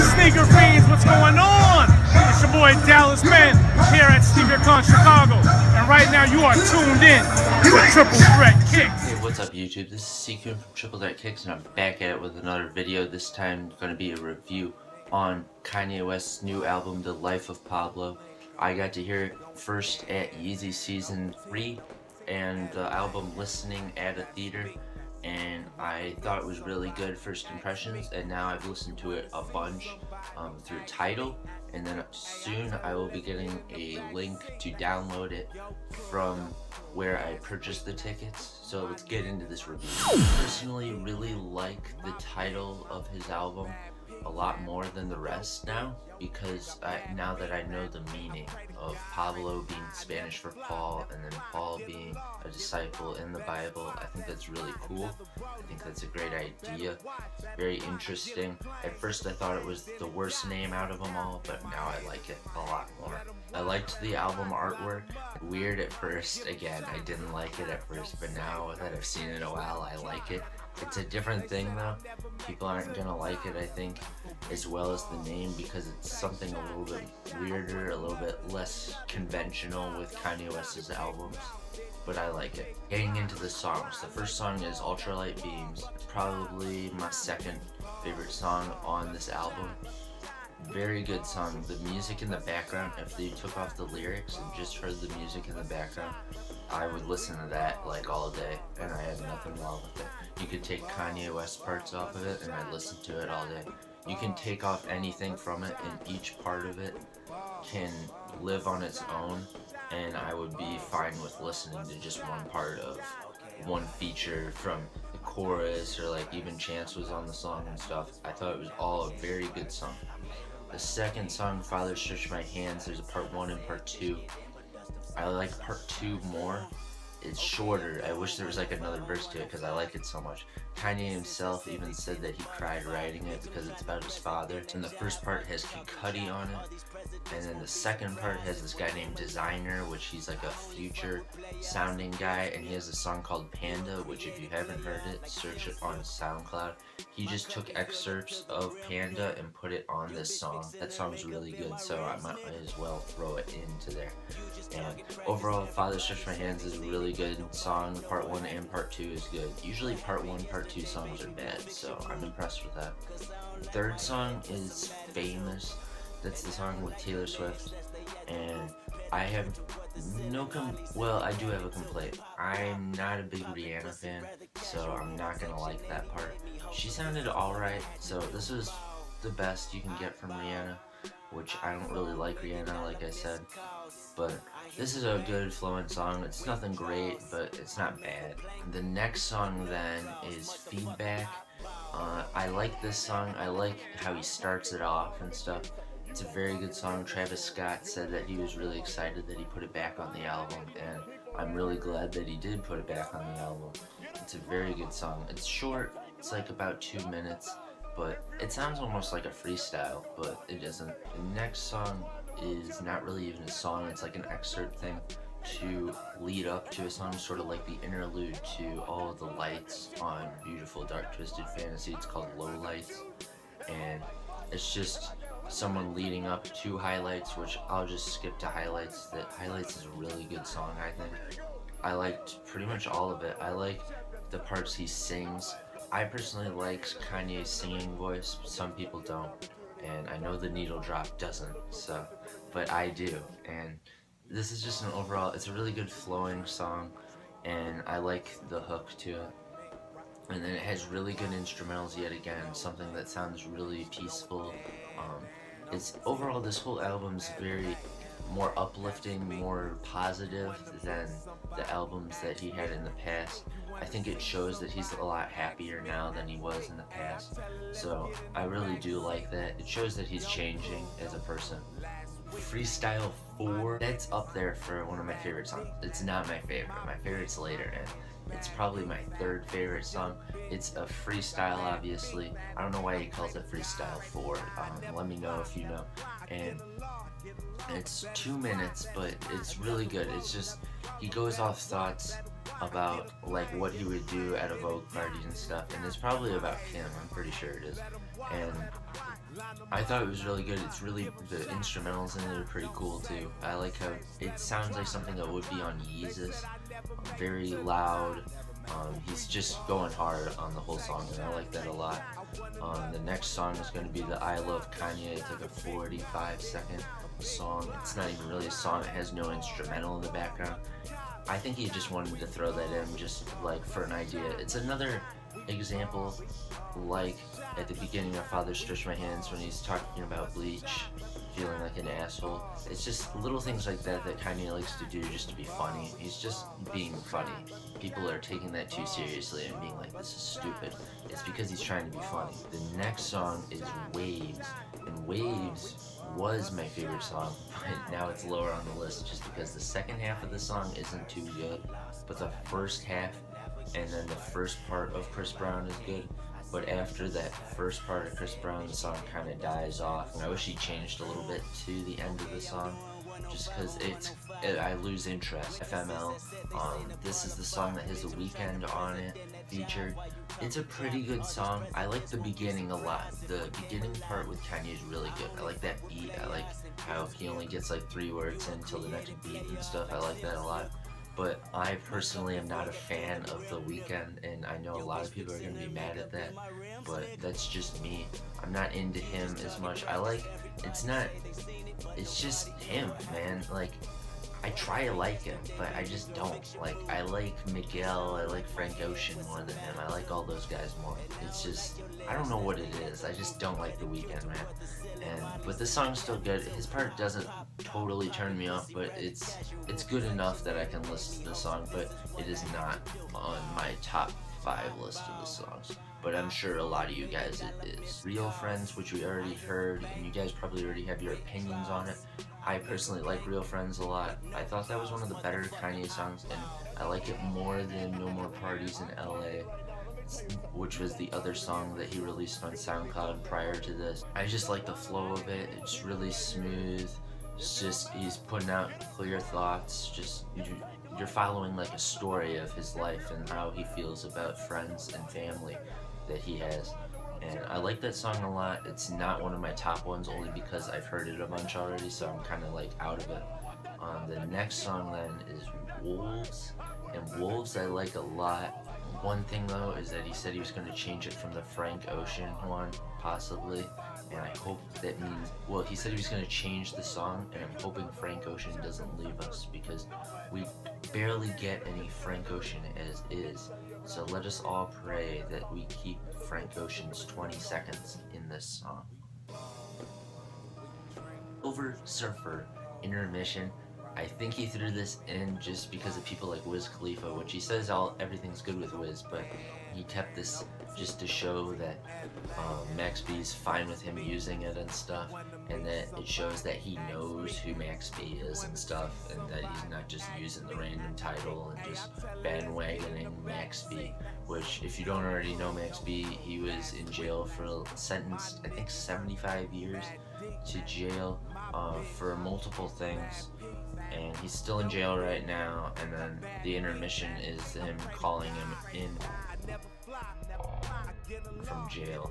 Sneaker fiends, what's going on? It's your boy Dallas Ben here at SneakerCon Chicago, and right now you are tuned in to Triple Threat Kicks. Hey, what's up YouTube? This is Sequin from Triple Threat Kicks, and I'm back at it with another video. This time going to be a review on Kanye West's new album, The Life of Pablo. I got to hear it first at Yeezy Season 3 and the album listening at a theater, and I thought it was really good first impressions, and now I've listened to it a bunch through Tidal, and then soon I will be getting a link to download it from where I purchased the tickets. So let's get into this review. I personally really like the title of his album a lot more than the rest now, because now that I know the meaning of Pablo being Spanish for Paul, and then Paul being a disciple in the Bible, I think that's really cool. I think that's a great idea, very interesting. At first I thought it was the worst name out of them all, but now I like it a lot more. I liked the album artwork. Weird at first, again, I didn't like it at first, but now that I've seen it in a while, I like it. It's a different thing though. People aren't gonna like it, I think, as well as the name, because it's something a little bit weirder, a little bit less conventional with Kanye West's albums. But I like it. Getting into the songs, the first song is Ultralight Beams. It's probably my second favorite song on this album. Very good song. The music in the background, if they took off the lyrics and just heard the music in the background, I would listen to that like all day, and I had nothing wrong with it. You could take Kanye West parts off of it and I'd listen to it all day. You can take off anything from it, and each part of it can live on its own, and I would be fine with listening to just one part of one feature from the chorus, or like even Chance was on the song and stuff. I thought it was all a very good song. The second song, Father Stretch My Hands, there's a part 1 and part 2. I like part 2 more. It's shorter. I wish there was like another verse to it because I like it so much. Kanye himself even said that he cried writing it because it's about his father. And the first part has Kid Cudi on it, and then the second part has this guy named Designer, which he's like a future sounding guy, and he has a song called Panda, which if you haven't heard it, search it on SoundCloud. He just took excerpts of Panda and put it on this song. That song's really good, so I might as well throw it into there. And overall, Father Stretch My Hands is a really good song. Part 1 and part 2 is good. Usually part 1, part 2 songs are bad, so I'm impressed with that. The third song is Famous. That's the song with Taylor Swift, and I have well, I do have a complaint. I'm not a big Rihanna fan, so I'm not gonna like that part. She sounded alright, so this is the best you can get from Rihanna, which I don't really like Rihanna, like I said, but this is a good flowing song. It's nothing great, but it's not bad. The next song then is Feedback. I like this song. I like how he starts it off and stuff. It's a very good song. Travis Scott said that he was really excited that he put it back on the album, and I'm really glad that he did put it back on the album. It's a very good song. It's short. It's like about 2 minutes, but it sounds almost like a freestyle, but it isn't. The next song is not really even a song. It's like an excerpt thing to lead up to a song, sort of like the interlude to All the Lights on Beautiful Dark Twisted Fantasy. It's called Low Lights, and it's just someone leading up to Highlights, which I'll just skip to Highlights. That Highlights is a really good song, I think. I liked pretty much all of it. I like the parts he sings. I personally like Kanye's singing voice, but some people don't, and I know the Needle Drop doesn't, so, but I do. And this is just an overall, it's a really good flowing song, and I like the hook to it. And then it has really good instrumentals yet again, something that sounds really peaceful. It's overall, this whole album's very more uplifting, more positive than the albums that he had in the past. I think it shows that he's a lot happier now than he was in the past, so I really do like that. It shows that he's changing as a person. Freestyle 4, that's up there for one of my favorite songs. It's not my favorite. My favorite's later, and it's probably my third favorite song. It's a freestyle, obviously. I don't know why he calls it Freestyle 4. Let me know if you know. And it's 2 minutes, but it's really good. It's just, he goes off thoughts about like what he would do at a Vogue party and stuff, and it's probably about Kim. I'm pretty sure it is. And I thought it was really good. It's really, the instrumentals in it are pretty cool too. I like how it sounds like something that would be on Yeezus. Very loud. He's just going hard on the whole song, and I like that a lot. The next song is going to be the I Love Kanye. It's like a 45-second song. It's not even really a song. It has no instrumental in the background. I think he just wanted to throw that in just like for an idea. It's another example like at the beginning of Father Stretch My Hands when he's talking about bleach, feeling like an asshole. It's just little things like that that Kanye likes to do just to be funny. He's just being funny. People are taking that too seriously and being like, this is stupid. It's because he's trying to be funny. The next song is Waves, and Waves was my favorite song, but now it's lower on the list just because the second half of the song isn't too good, but the first half and then the first part of Chris Brown is good. But after that first part of Chris Brown, the song kind of dies off, and I wish he changed a little bit to the end of the song, just because I lose interest. FML, this is the song that has The Weeknd on it, featured. It's a pretty good song. I like the beginning a lot. The beginning part with Kanye is really good. I like that beat. I like how he only gets like 3 words in until the next beat and stuff. I like that a lot. But I personally am not a fan of The Weeknd, and I know a lot of people are going to be mad at that, but that's just me. I'm not into him as much. It's just him, man. Like, I try to like him, but I just don't. Like, I like Miguel, I like Frank Ocean more than him. I like all those guys more. It's just, I don't know what it is. I just don't like The Weeknd, man. But this song's still good. His part doesn't totally turn me off, but it's good enough that I can listen to the song, but it is not on my top 5 list of the songs. But I'm sure a lot of you guys it is. Real Friends, which we already heard, and you guys probably already have your opinions on it. I personally like Real Friends a lot. I thought that was one of the better Kanye songs, and I like it more than No More Parties in LA, which was the other song that he released on SoundCloud prior to this. I just like the flow of it. It's really smooth. It's just, he's putting out clear thoughts. Just, you're following like a story of his life and how he feels about friends and family that he has. And I like that song a lot. It's not one of my top ones only because I've heard it a bunch already, so I'm kind of like out of it. The next song then is Wolves, and Wolves I like a lot. One thing though is that he said he was going to change it from the Frank Ocean one, possibly, and I hope that means, well, he said he was going to change the song, and I'm hoping Frank Ocean doesn't leave us, because we barely get any Frank Ocean as is. So let us all pray that we keep Frank Ocean's 20 seconds in this song. Silver Surfer, Intermission. I think he threw this in just because of people like Wiz Khalifa, which he says everything's good with Wiz, but he kept this just to show that Max B's fine with him using it and stuff, and that it shows that he knows who Max B is and stuff, and that he's not just using the random title and just bandwagoning Max B, which, if you don't already know Max B, he was in jail for sentenced, I think, 75 years to jail for multiple things, and he's still in jail right now. And then the intermission is him calling him in from jail.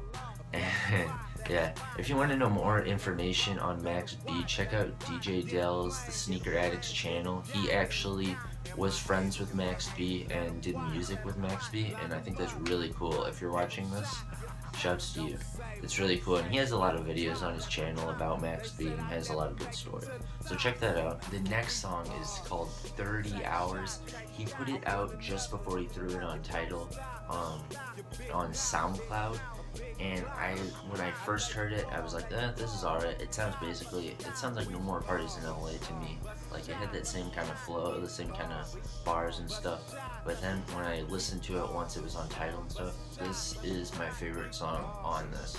And yeah, if you want to know more information on Max B, check out DJ Dell's The Sneaker Addicts channel. He actually was friends with Max B and did music with Max B, and I think that's really cool. If you're watching this, shouts to you. It's really cool, and he has a lot of videos on his channel about Max B and has a lot of good stories. So check that out. The next song is called 30 Hours. He put it out just before he threw it on Tidal on SoundCloud. And when I first heard it, I was like, this is alright. It sounds like No More Parties in LA to me. Like, it had that same kind of flow, the same kind of bars and stuff. But then when I listened to it once it was on Tidal and stuff, this is my favorite song on this.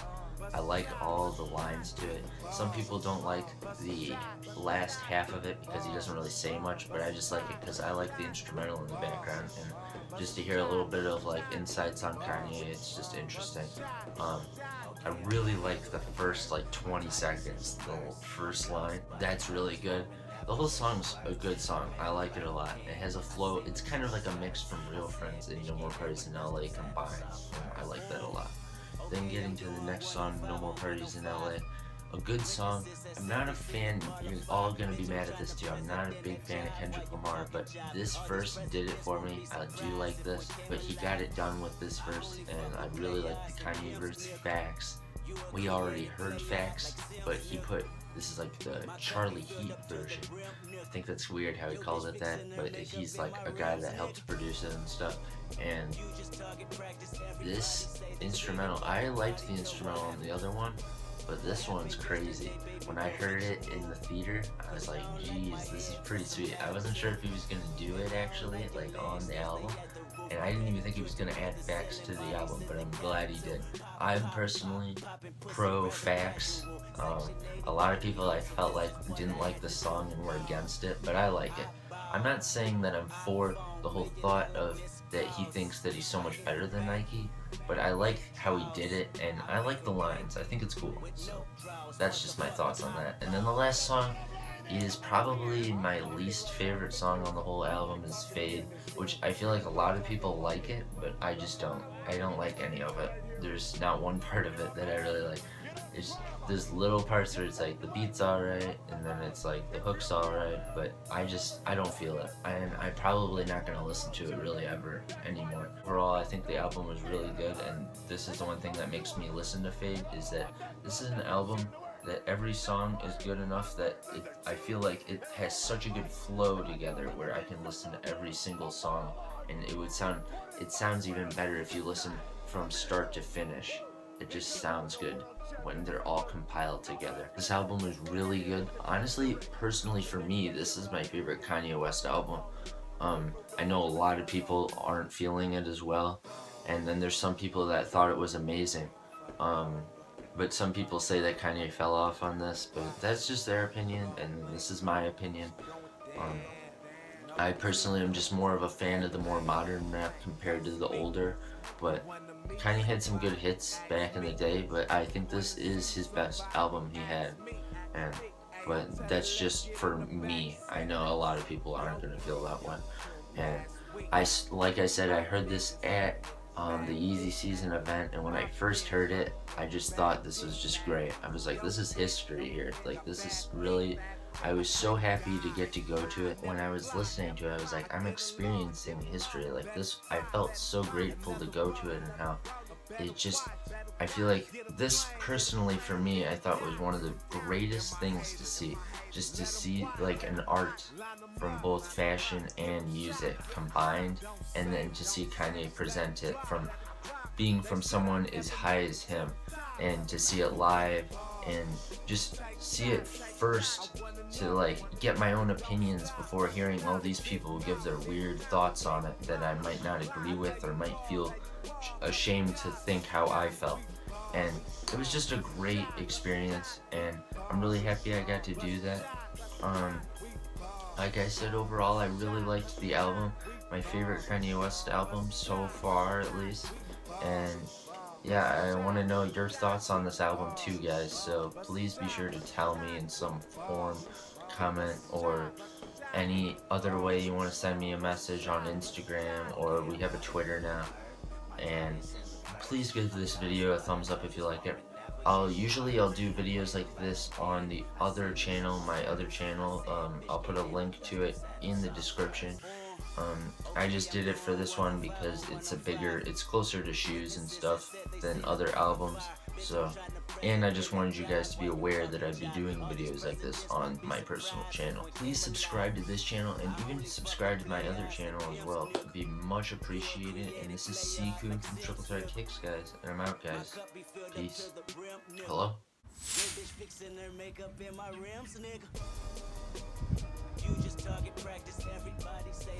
I like all the lines to it. Some people don't like the last half of it because he doesn't really say much, but I just like it because I like the instrumental in the background, and just to hear a little bit of like insights on Kanye, it's just interesting. I really like the first like 20 seconds, the first line. That's really good. The whole song's a good song. I like it a lot. It has a flow. It's kind of like a mix from Real Friends and No More Parties in LA combined. I like that a lot. Then getting to the next song, No More Parties in LA. a good song. I'm not a fan, you're all gonna be mad at this too, I'm not a big fan of Kendrick Lamar, but this verse did it for me. I do like this, but he got it done with this verse, and I really like the Kanye verse. Facts. We already heard Facts, but he put, this is like the Charlie Heat version. I think that's weird how he calls it that, but he's like a guy that helped produce it and stuff. And this instrumental, I liked the instrumental on the other one, but this one's crazy. When I heard it in the theater, I was like, geez, this is pretty sweet. I wasn't sure if he was gonna do it actually, like on the album, and I didn't even think he was gonna add Facts to the album, but I'm glad he did. I'm personally pro Facts. A lot of people I felt like didn't like the song and were against it, but I like it. I'm not saying that I'm for the whole thought of that he thinks that he's so much better than Nike, but I like how he did it, and I like the lines. I think it's cool. So that's just my thoughts on that. And then the last song is probably my least favorite song on the whole album, is Fade, which I feel like a lot of people like it, but I just don't. I don't like any of it. There's not one part of it that I really like. There's little parts where it's like the beat's alright, and then it's like the hook's alright, but I don't feel it. And I'm probably not gonna listen to it really ever anymore. Overall, I think the album was really good, and this is the one thing that makes me listen to Fade, is that this is an album that every song is good enough that I feel like it has such a good flow together where I can listen to every single song, and it sounds even better if you listen from start to finish. It just sounds good when they're all compiled together. This album is really good. Honestly, personally for me, this is my favorite Kanye West album. I know a lot of people aren't feeling it as well, and then there's some people that thought it was amazing. But some people say that Kanye fell off on this, but that's just their opinion, and this is my opinion. I personally am just more of a fan of the more modern rap compared to the older, but Kanye had some good hits back in the day, but I think this is his best album he had, but that's just for me. I know a lot of people aren't going to feel that way, and like I said, I heard this at the Yeezy season event, and when I first heard it, I just thought this was just great. I was like, this is history here. Like, this is really, I was so happy to get to go to it. When I was listening to it, I was like, I'm experiencing history. Like this, I felt so grateful to go to it, and how it just, I feel like this personally for me, I thought was one of the greatest things to see. Just to see like an art from both fashion and music combined, and then to see Kanye present it from being from someone as high as him, and to see it live and just see it first, to like get my own opinions before hearing all these people give their weird thoughts on it that I might not agree with or might feel ashamed to think how I felt. And it was just a great experience, and I'm really happy I got to do that. Like I said, overall I really liked the album, my favorite Kanye West album so far at least. And yeah, I want to know your thoughts on this album too, guys, so please be sure to tell me in some form, comment, or any other way you want to send me a message on Instagram, or we have a Twitter now. And please give this video a thumbs up if you like it. Usually I'll do videos like this on the other channel, my other channel. I'll put a link to it in the description. I just did it for this one because it's closer to shoes and stuff than other albums. So, and I just wanted you guys to be aware that I'd be doing videos like this on my personal channel. Please subscribe to this channel, and even subscribe to my other channel as well. It would be much appreciated. And this is C-Coon from Triple Threat Kicks, guys. And I'm out, guys. Peace. Hello? You just target practice, everybody say